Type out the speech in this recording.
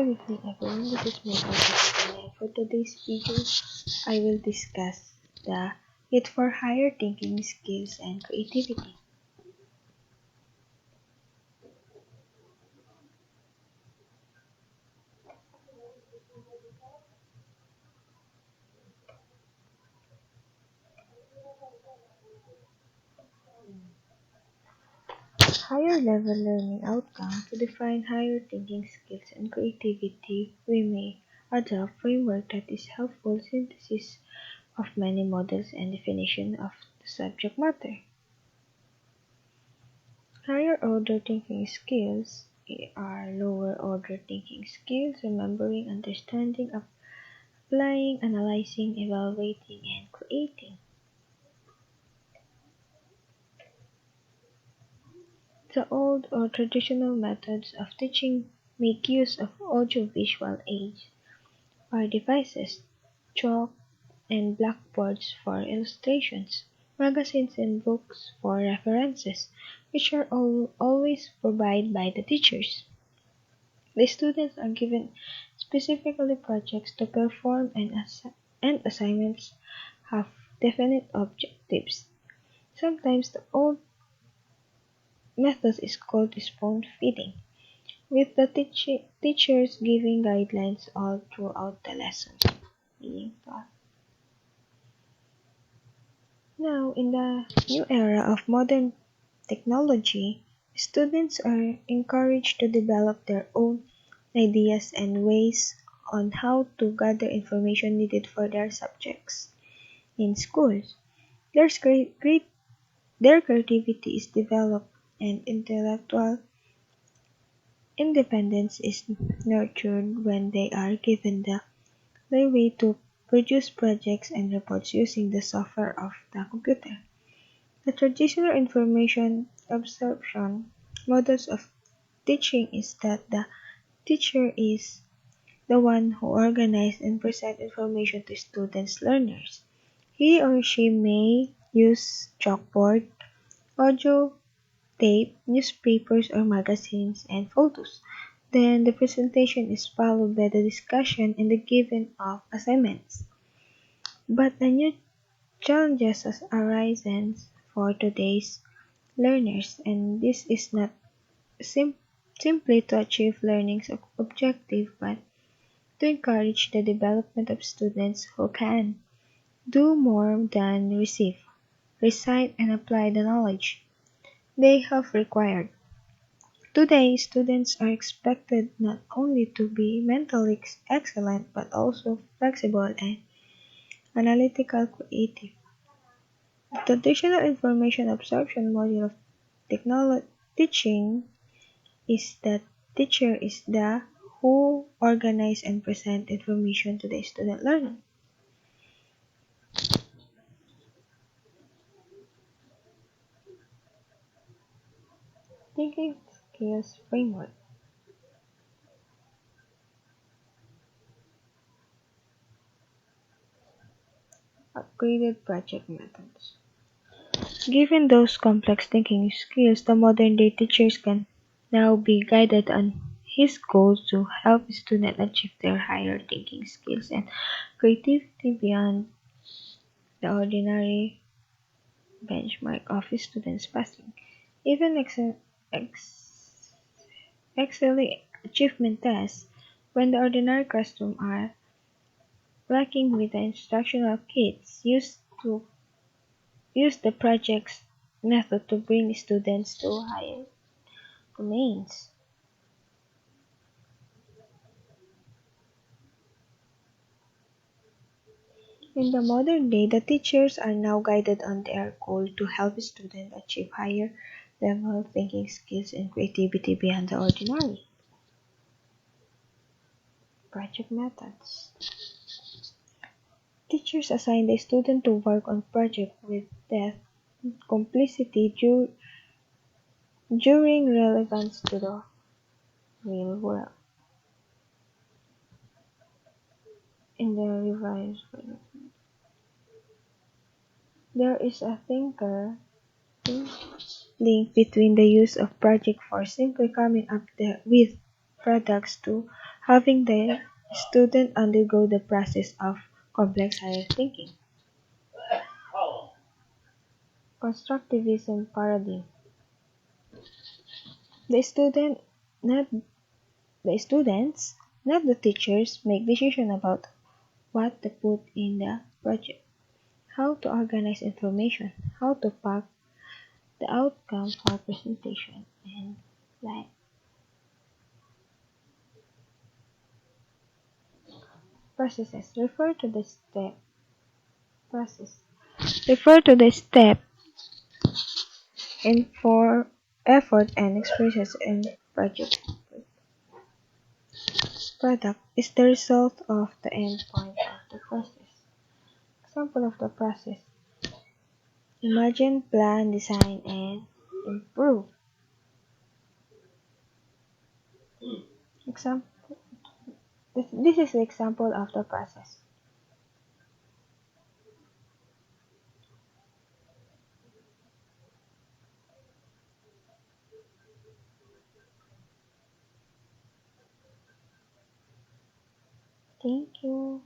Good evening everyone, this is Michael and for today's video, I will discuss the need for higher thinking skills and creativity. Higher level learning outcome to define higher thinking skills and creativity, we may adopt framework that is helpful synthesis of many models and definition of the subject matter. Higher order thinking skills are lower order thinking skills, remembering, understanding, applying, analyzing, evaluating, and creating. The old or traditional methods of teaching make use of audiovisual aids or devices, chalk and blackboards for illustrations, magazines and books for references, which are always provided by the teachers. The students are given specifically projects to perform and assignments have definite objectives. Sometimes the old method is called spoon feeding, with the teachers giving guidelines all throughout the lesson being taught. Now, in the new era of modern technology, students are encouraged to develop their own ideas and ways on how to gather information needed for their subjects. In schools, their creativity is developed and intellectual independence is nurtured when they are given the leeway to produce projects and reports using the software of the computer. The traditional information absorption models of teaching is that the teacher is the one who organizes and presents information to students learners. He or she may use chalkboard, audio, tape, newspapers or magazines, and photos. Then the presentation is followed by the discussion and the giving of assignments. But a new challenges has arisen for today's learners, and this is not sim- simply to achieve learning's objective, but to encourage the development of students who can do more than receive, recite, and apply the knowledge they have required. Today, students are expected not only to be mentally excellent but also flexible and analytical creative. The traditional information absorption model of technology teaching is that teacher is the who organize and present information to the student learner. Thinking skills framework, upgraded project methods. Given those complex thinking skills, the modern day teachers can now be guided on his goals to help students achieve their higher thinking skills and creativity beyond the ordinary benchmark of students passing. Even excelling achievement tests, when the ordinary classroom are lacking with the instructional kits to use the project's method to bring students to higher domains. In the modern day, the teachers are now guided on their goal to help students achieve higher level thinking skills and creativity beyond the ordinary. Project methods. Teachers assign the student to work on project with depth, complexity during relevance to the real world. In the revised version, there is a thinker link between the use of project for simply coming up with products to having the student undergo the process of complex higher thinking. Constructivism paradigm. The student, not the students, not the teachers, make decisions about what to put in the project, how to organize information, how to pack the outcome for presentation, and like processes process refer to the step in for effort and expressions in project. Product is the result of the end point of the process. Example of the process: imagine, plan, design, and improve. Example. This is the example of the process. Thank you.